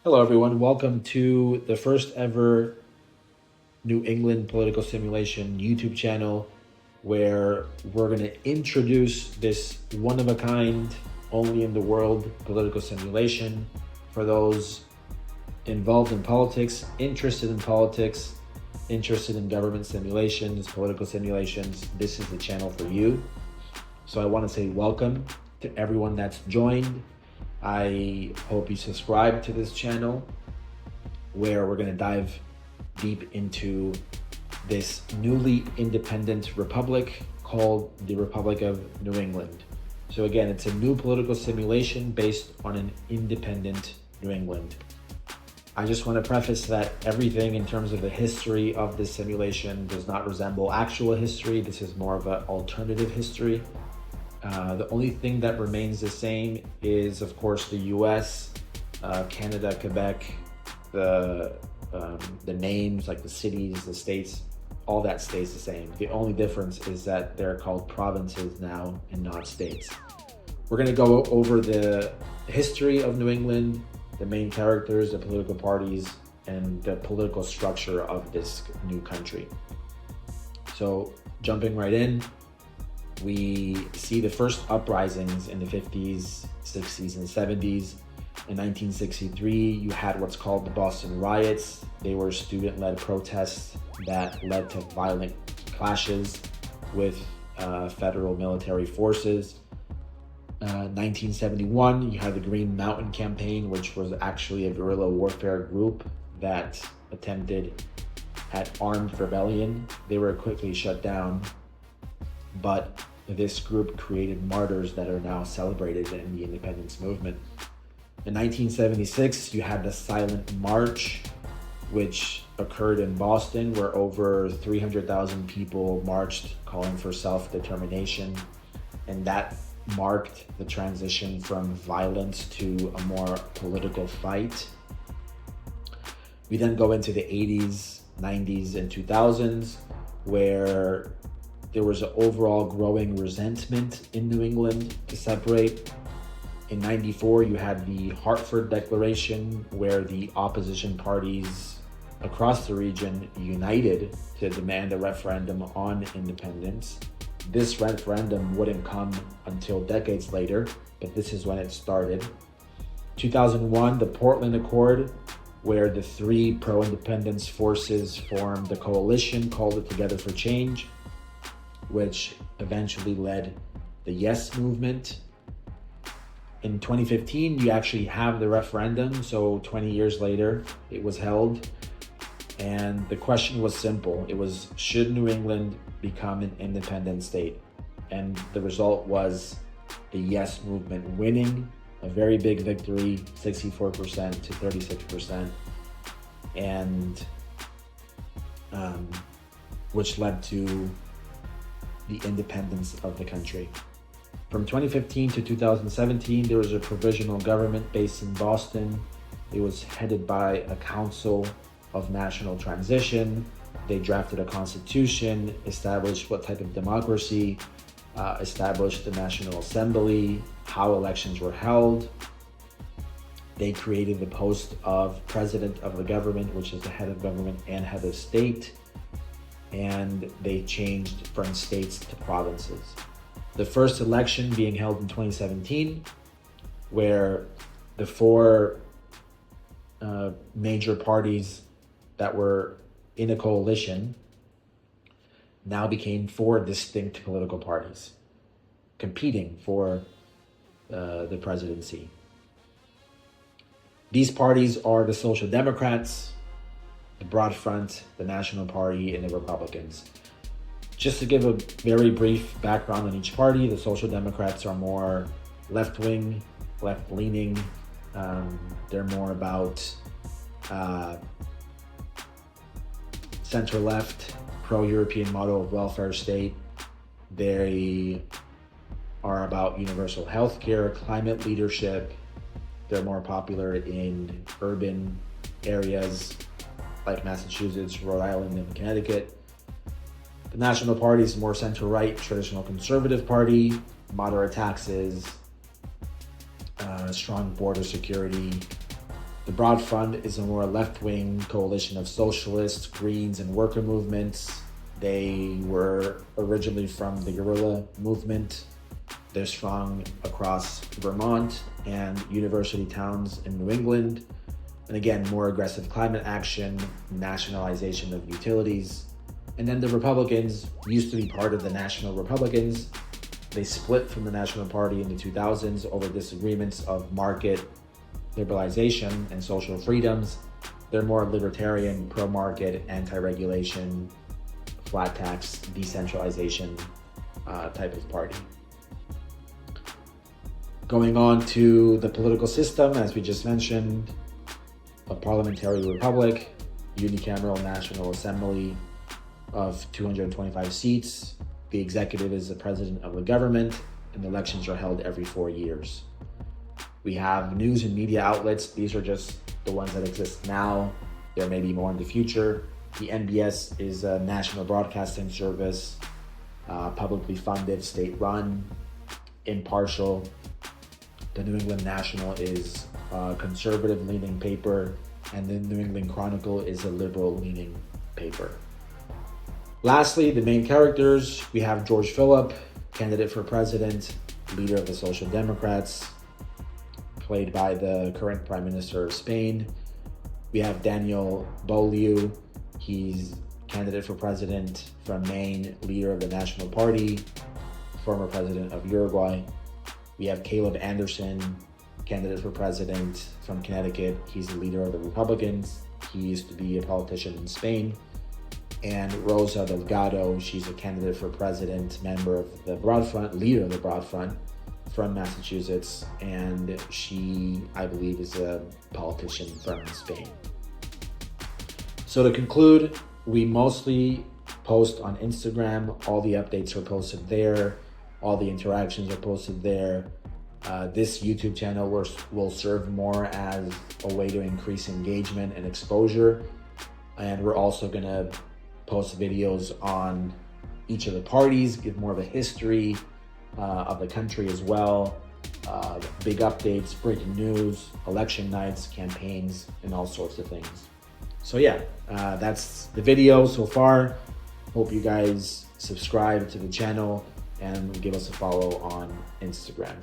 Hello, everyone. Welcome to the first ever New England Political Simulation YouTube channel, where we're going to introduce this one of a kind, only in the world political simulation for those involved in politics, interested in government simulations, political simulations. This is the channel for you. So I want to say welcome to everyone that's joined. I hope you subscribe to this channel, where we're going to dive deep into this newly independent republic called the Republic of New England. So again, it's a new political simulation based on an independent New England. I just want to preface that everything in terms of the history of this simulation does not resemble actual history. This is more of an alternative history. The only thing that remains the same is, of course, the US, Canada, Quebec, the names, like the cities, the states, all that stays the same. The only difference is that they're called provinces now and not states. We're going to go over the history of New England, the main characters, the political parties, and the political structure of this new country. So jumping right in, we see the first uprisings in the 50s, 60s, and 70s. In 1963, you had what's called the Boston Riots. They were student-led protests that led to violent clashes with federal military forces. 1971, you had the Green Mountain Campaign, which was actually a guerrilla warfare group that attempted at armed rebellion. They were quickly shut down, but this group created martyrs that are now celebrated in the independence movement. In 1976, you had the Silent March, which occurred in Boston, where over 300,000 people marched calling for self-determination. And that marked the transition from violence to a more political fight. We then go into the 80s, 90s, and 2000s, where there was an overall growing resentment in New England to separate. In 94, you had the Hartford Declaration, where the opposition parties across the region united to demand a referendum on independence. This referendum wouldn't come until decades later, but this is when it started. 2001, the Portland Accord, where the three pro-independence forces formed a coalition called the Together for Change, which eventually led the Yes movement. In 2015, you actually have the referendum. So 20 years later, it was held. And the question was simple. It was, should New England become an independent state? And the result was the Yes movement winning, a very big victory, 64% to 36%, and which led to the independence of the country. From 2015 to 2017, there was a provisional government based in Boston. It was headed by a council of national transition. They drafted a constitution, established what type of democracy, established the National Assembly, how elections were held. They created the post of president of the government, which is the head of government and head of state. And they changed from states to provinces. The first election being held in 2017, where the four major parties that were in a coalition now became four distinct political parties competing for the presidency. These parties are the Social Democrats, the Broad Front, the National Party, and the Republicans. Just to give a very brief background on each party, the Social Democrats are more left-wing, left-leaning. They're more about center-left, pro-European model of welfare state. They are about universal health care, climate leadership. They're more popular in urban areas like Massachusetts, Rhode Island, and Connecticut. The National Party is more center-right, traditional conservative party, moderate taxes, strong border security, The Broad Front is a more left-wing coalition of socialists, Greens, and worker movements. They were originally from the guerrilla movement. They're strong across Vermont and university towns in New England. And again, more aggressive climate action, nationalization of utilities. And then the Republicans used to be part of the National Republicans. They split from the National Party in the 2000s over disagreements of market liberalization and social freedoms. They're more libertarian, pro-market, anti-regulation, flat tax, decentralization type of party. Going on to the political system, as we just mentioned, a parliamentary republic, unicameral National Assembly of 225 seats. The executive is the president of the government, and elections are held every 4 years. We have news and media outlets. These are just the ones that exist now. There may be more in the future. The NBS is a national broadcasting service, publicly funded, state-run, impartial. The New England National is a conservative-leaning paper, and the New England Chronicle is a liberal-leaning paper. Lastly, the main characters, we have George Phillip, candidate for president, leader of the Social Democrats, played by the current Prime Minister of Spain. We have Daniel Beaulieu, he's candidate for president from Maine, leader of the National Party, former president of Uruguay. We have Caleb Anderson, candidate for president from Connecticut. He's the leader of the Republicans. He used to be a politician in Spain. And Rosa Delgado, she's a candidate for president, member of the Broad Front, leader of the Broad Front from Massachusetts. And she, I believe, is a politician from Spain. So to conclude, we mostly post on Instagram. All the updates are posted there. All the interactions are posted there. This YouTube channel will serve more as a way to increase engagement and exposure. And we're also gonna post videos on each of the parties, give more of a history of the country as well. Big updates, breaking news, election nights, campaigns, and all sorts of things. So yeah, that's the video so far. Hope you guys subscribe to the channel and give us a follow on Instagram.